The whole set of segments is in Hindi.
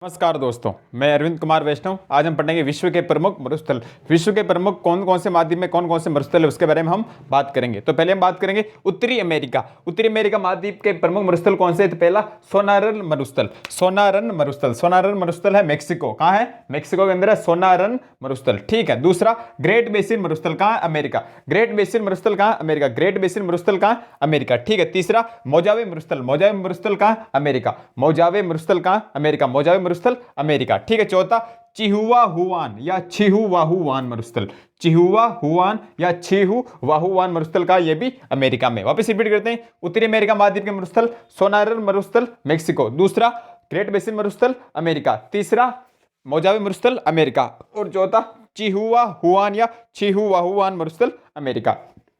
नमस्कार दोस्तों, मैं अरविंद कुमार वैष्णव। आज हम पढ़ेंगे विश्व के प्रमुख मरुस्थल। विश्व के प्रमुख कौन कौन से महाद्वीप में कौन कौन से मरुस्थल है उसके बारे में हम बात करेंगे। तो पहले हम बात करेंगे उत्तरी अमेरिका। उत्तरी अमेरिका महाद्वीप के प्रमुख मरुस्थल कौन से? तो पहला सोनारन मरुस्थल। सोनारन मरुस्थल, सोनारन मरुस्थल है मेक्सिको। कहाँ है? मेक्सिको के अंदर है सोनारन मरुस्थल। ठीक है। दूसरा ग्रेट बेसिन मरुस्थल कहाँ है? अमेरिका। ग्रेट बेसिन मरुस्थल कहाँ? अमेरिका। ग्रेट बेसिन मरुस्थल कहाँ? अमेरिका। ठीक है। तीसरा मोजावे मरुस्थल। मोजावे मरुस्थल कहाँ? अमेरिका। मोजावे मरुस्थल कहाँ? अमेरिका। मोजावे मरुस्थल अमेरिका। ठीक है। चौथा चिहुआ हुआन या छिहुआहुआन मरुस्थल। चिहुआ हुआन या छिहुआहुआन मरुस्थल का ये भी अमेरिका में। वापस रिपीट करते हैं। उत्तरी अमेरिका महाद्वीप के मरुस्थल सोनारन मरुस्थल मेक्सिको। दूसरा ग्रेट बेसिन मरुस्थल अमेरिका। तीसरा मोजावे मरुस्थल अमेरिका। और चौथा चिहुआ हुआन या छिहुआहुआन मरुस्थल अमेरिका।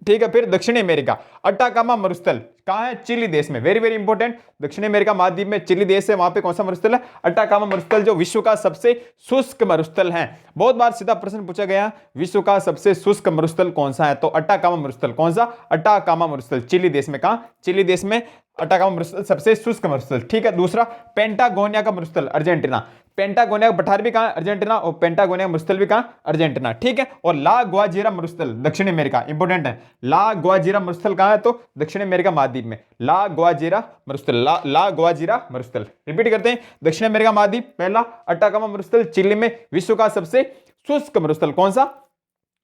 ठीक है। फिर दक्षिणी अमेरिका अटाकामा मरुस्थल कहाँ है? चिली देश में। Very very important. दक्षिणी अमेरिका महाद्वीप में चिली देश है, वहां पे कौन सा मरुस्थल है? अटाकामा मरुस्थल, जो विश्व का सबसे शुष्क मरुस्थल है। बहुत बार सीधा प्रश्न पूछा गया, विश्व का सबसे शुष्क मरुस्थल कौन सा है? तो अटाकामा मरुस्थल। कौन सा? अटाकामा मरुस्थल, चिली देश में। कहाँ? चिली देश में अटाकामा मरुस्थल सबसे शुष्क मरुस्थल। ठीक है। दूसरा पेंटागोनिया का मरुस्थल अर्जेंटीना। पेंटागोनिया का पठार भी कहाँ? अर्जेंटीना। और पेंटागोनिया मरुस्थल भी कहाँ? अर्जेंटीना। ठीक है। और ला ग्वाजिरा मरुस्थल दक्षिण अमेरिका, इंपॉर्टेंट है। ला ग्वाजिरा मरुस्थल कहाँ है? तो दक्षिण अमेरिका महाद्वीप में। ला ग्वाजिरा मरुस्थल, ला ग्वाजिरा मरुस्थल। रिपीट करते हैं। दक्षिण अमेरिका महाद्वीप पहला अटाकामा मरुस्थल चिली में, विश्व का सबसे शुष्क मरुस्थल। कौन सा?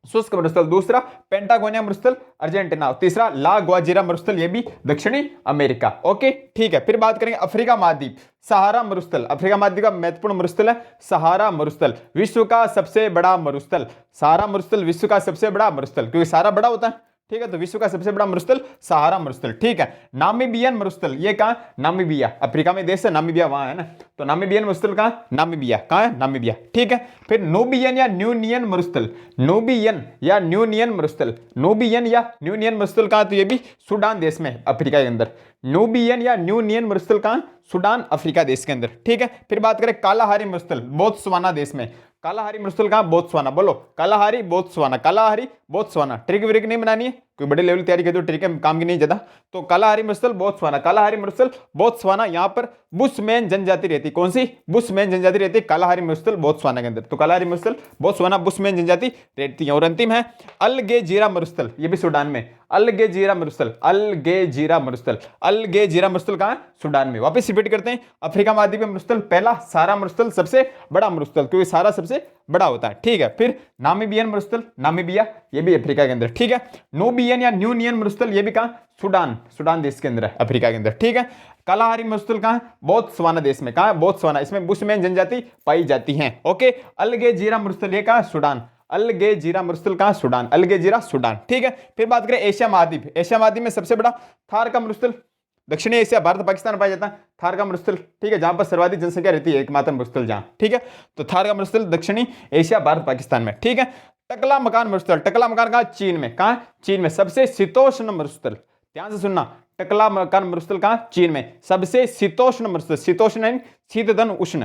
शुष्क मरुस्थल। दूसरा पेंटागोनिया मरुस्थल अर्जेंटीना। तीसरा ला ग्वाजिरा मरुस्थल, ये भी दक्षिणी अमेरिका। ओके, ठीक है। फिर बात करेंगे अफ्रीका महाद्वीप सहारा मरुस्थल। अफ्रीका महाद्वीप का महत्वपूर्ण मरुस्थल है सहारा मरुस्थल, विश्व का सबसे बड़ा मरुस्थल। सहारा मरुस्थल विश्व का सबसे बड़ा मरुस्थल, क्योंकि सहारा बड़ा होता है। ठीक है। तो विश्व का सबसे बड़ा मरुस्थल सहारा मरुस्थल। ठीक है। नामीबियन मरुस्थल, ये कहां? नामीबिया, अफ्रीका में देश है नामीबिया, वहां है ना। तो नामीबियन मरुस्थल कहां? नामीबिया। कहां है? नामीबिया। ठीक है। फिर नूबियन या न्यूनियन मरुस्थल। नूबियन या न्यूनियन मरुस्थल, नूबियन या न्यूनियन मरुस्थल कहां? तो ये भी सूडान देश में, अफ्रीका के अंदर। नूबियन या न्यूनियन मरुस्थल कहां? सूडान, अफ्रीका देश के अंदर। ठीक है। फिर बात करें कालाहारी मरुस्थल बोत्सवाना देश में। कालाहारी मरुस्थल कहां? बोत्सवाना। बोलो Kalahari Botswana, Kalahari Botswana. Trick व्रिक नहीं बनानी है, कोई बड़े लेवल तैयारी कर दो, ट्रिक है काम की नहीं ज्यादा। तो कालाहारी मरुस्थल बोत्सवाना, कालाहारी मरुस्थल बोत्सवाना। यहां पर बुशमैन जनजाति रहती। कौन सी? बुशमैन जनजाति रहती है कालाहारी मरुस्थल बोत्सवाना के अंदर। तो कालाहारी मरुस्थल बोत्सवाना, बुशमैन जनजाति रहती है। और अंतिम है अलगेजीरा मरुस्थल, ये भी सूडान में। अलगेजीरा मरुस्थल, अलगेजीरा मरुस्थल, अलगेजीरा मरुस्थल कहां? सूडान में। वापस रिपीट करते हैं। अफ्रीका महाद्वीप में मरुस्थल पहला सहारा मरुस्थल, सबसे बड़ा मरुस्थल, क्योंकि सहारा सबसे बड़ा होता है। ठीक है। फिर नामीबियन मरुस्थल, नामीबिया, ये भी अफ्रीका के अंदर। ठीक है। नूबियन या न्यूनियन मरुस्थल, ये भी कहां? सूडान, सूडान देश के अंदर है, अफ्रीका के अंदर। ठीक है। कालाहारी मरुस्थल कहां? बोत्सवाना देश में। कहां? बोत्सवाना, इसमें बुशमैन जनजाति पाई जाती है। ओके। अलगेजीरा मरुस्थल ये कहां? सूडान। अलगेजीरा मरुस्थल कहां? Sudan, Al Gezira Sudan. ठीक है। फिर बात करें एशिया महाद्वीप। एशिया महाद्वीप में सबसे बड़ा थार का मरुस्थल दक्षिणी एशिया, भारत पाकिस्तान पाया जाता है। थार का मरुस्थल, ठीक है, जहां पर सर्वाधिक जनसंख्या रहती है, एकमात्र मरुस्थल जहां। ठीक है। तो थार का मरुस्थल दक्षिणी एशिया, भारत पाकिस्तान में। ठीक है। टकला मकान मरुस्थल, टकला मकान कहां? चीन में। कहां? चीन में। सबसे शीतोष्ण मरुस्थल, ध्यान से सुनना, टकला मकान मरुस्थल कहां? चीन में। सबसे शीतोष्ण मरुस्थल, शीतोष्ण यानी शीतधन उष्ण,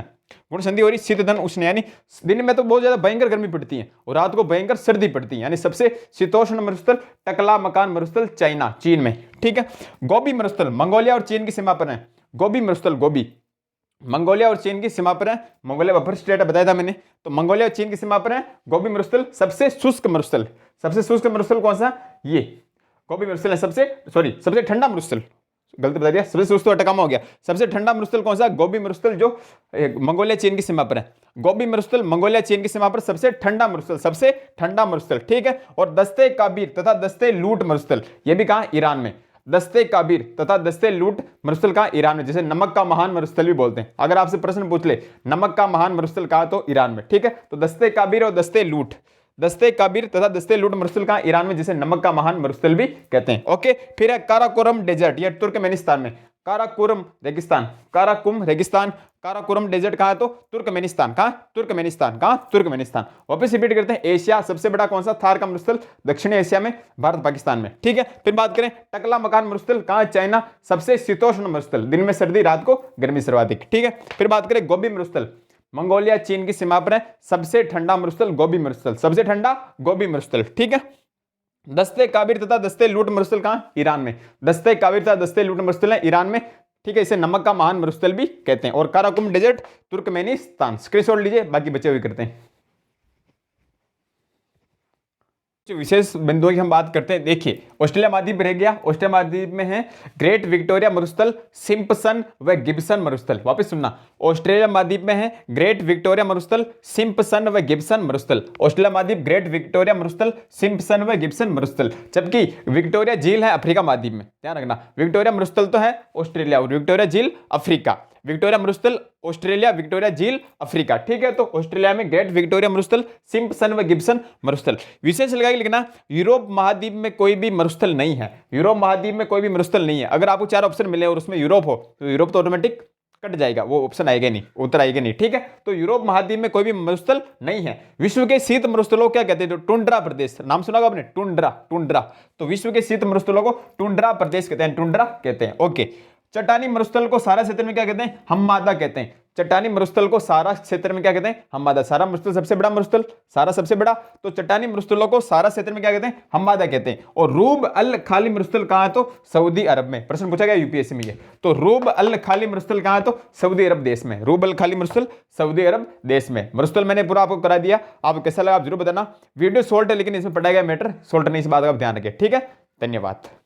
गुण संधि हो रही, शीतधन उष्ण यानी दिन में तो बहुत ज्यादा भयंकर गर्मी पड़ती है और रात को भयंकर सर्दी पड़ती है, यानी सबसे शीतोष्ण मरुस्थल टकला मकान मरुस्थल चाइना, चीन में। ठीक है। गोबी मरुस्थल मंगोलिया और चीन की सीमा पर है। गोबी मरुस्थल, गोबी मंगोलिया और चीन की सीमा पर है। मंगोलिया बफर स्टेट बताया था मैंने, तो मंगोलिया और चीन की सीमा पर है। गोबी मरुस्थल सबसे शुष्क मरुस्थल, सबसे शुष्क मरुस्थल कौन सा? ये गोबी मरुस्थल है। सबसे ठंडा मरुस्थल, गलती बता दिया, सबसे शुष्क तो अटकामा हो गया। सबसे ठंडा मरुस्थल कौन सा? गोबी मरुस्थल, जो मंगोलिया चीन की सीमा पर है। गोबी मरुस्थल मंगोलिया चीन की सीमा पर सबसे ठंडा मरुस्थल, सबसे ठंडा मरुस्थल। ठीक है। और दस्ते काबीर तथा दस्ते लूट मरुस्थल, ये भी कहां? ईरान में। दस्ते काबीर तथा दस्ते लूट मरुस्थल कहां? ईरान में। जैसे नमक का महान मरुस्थल भी बोलते हैं। अगर आपसे प्रश्न पूछ ले नमक का महान मरुस्थल कहां? तो ईरान में। ठीक है। तो दस्ते काबीर और दस्ते लूट, दस्ते काबीर तथा दस्ते लूट मरुस्थल कहां? ईरान में, जिसे नमक का महान मरुस्थल भी कहते हैं। ओके। फिर है काराकोरम डेजर्ट, यह तुर्कमेनिस्तान में। काराकोरम रेगिस्तान, काराकुम रेगिस्तान, काराकोरम डेजर्ट कहां है? तो तुर्कमेनिस्तान। कहां? तुर्कमेनिस्तान। कहां? तुर्कमेनिस्तान। वापस रिपीट करते हैं। एशिया सबसे बड़ा कौन सा? थार का मरुस्थल दक्षिणी एशिया में, भारत पाकिस्तान में। ठीक है। फिर बात करें टकला मकान मरुस्थल कहां? चाइना, सबसे शीतोष्ण मरुस्थल, दिन में सर्दी, रात को गर्मी सर्वाधिक। ठीक है। फिर बात करें गोबी मरुस्थल, मंगोलिया चीन की सीमा पर है। सबसे ठंडा मरुस्थल गोबी मरुस्थल, सबसे ठंडा गोबी मरुस्थल। ठीक है। दस्ते काबिर तथा दस्ते लूट मरुस्थल कहां? ईरान में। दस्ते काबिर तथा दस्ते लूट मरुस्थल है ईरान में। ठीक है, इसे नमक का महान मरुस्थल भी कहते हैं। और काराकुम डेजर्ट तुर्कमेनिस्तान। स्क्रीनशॉट लीजिए, बाकी बचे हुए करते हैं। जो विशेष बिंदुओं की हम बात करते हैं, देखिए ऑस्ट्रेलिया महाद्वीप रह गया, ऑस्ट्रेलिया महाद्वीप में है ग्रेट विक्टोरिया मरुस्थल, सिम्पसन व गिब्सन मरुस्थल। वापस सुनना, ऑस्ट्रेलिया महाद्वीप में है ग्रेट विक्टोरिया मरुस्थल, सिम्पसन व गिब्सन मरुस्थल। ऑस्ट्रेलिया महाद्वीप, ग्रेट विक्टोरिया मरुस्थल, सिम्पसन व गिब्सन मरुस्थल। जबकि विक्टोरिया झील है अफ्रीका महाद्वीप में, ध्यान रखना। विक्टोरिया मरुस्थल तो है ऑस्ट्रेलिया और विक्टोरिया झील अफ्रीका। विक्टोरिया मरुस्थल ऑस्ट्रेलिया, विक्टोरिया झील अफ्रीका, ठीक है। तो ऑस्ट्रेलिया में ग्रेट विक्टोरिया मरुस्थल, सिम्पसन व गिब्सन मरुस्थल। विशेष लगा के लिखना, यूरोप महाद्वीप में कोई भी मरुस्थल नहीं है। यूरोप महाद्वीप में कोई भी मरुस्थल नहीं है। अगर आपको 4 ऑप्शन मिले और उसमें यूरोप हो तो यूरोप तो ऑटोमेटिक कट जाएगा, वो ऑप्शन आएगा नहीं, उत्तर आएगा नहीं, ठीक है। तो यूरोप महाद्वीप में कोई भी मरुस्थल नहीं है। विश्व के शीत मरुस्थलों क्या कहते हैं? तो टुंड्रा प्रदेश, नाम सुना होगा आपने, टुंड्रा, टुंड्रा। तो विश्व के शीत मरुस्थलों को टुंड्रा प्रदेश कहते हैं, टुंड्रा कहते हैं, ओके। चट्टानी मरुस्थल को सारा क्षेत्र में क्या कहते हैं? हममादा कहते हैं। चट्टानी मरुस्थल को सारा क्षेत्र में क्या कहते हैं? हममादा। सारा मरुस्थल सबसे बड़ा मरुस्थल, सारा सबसे बड़ा, तो चट्टानी मरुस्थलों को सारा क्षेत्र में क्या कहते हैं? हममादा कहते हैं। और रूब अल खाली मरुस्थल कहां है? तो सऊदी अरब में। प्रश्न पूछा गया यूपीएससी में ये। तो रूब अल खाली मरुस्थल कहां है? तो सऊदी अरब देश में। रूब अल खाली मरुस्थल सऊदी अरब देश में। मरुस्थल मैंने पूरा आपको करा दिया, आपको कैसा लगा आप जरूर बताना। वीडियो शॉर्ट है लेकिन इसमें पढ़ाया गया मैटर शॉर्ट नहीं, इस बात का ध्यान रखें, ठीक है। धन्यवाद।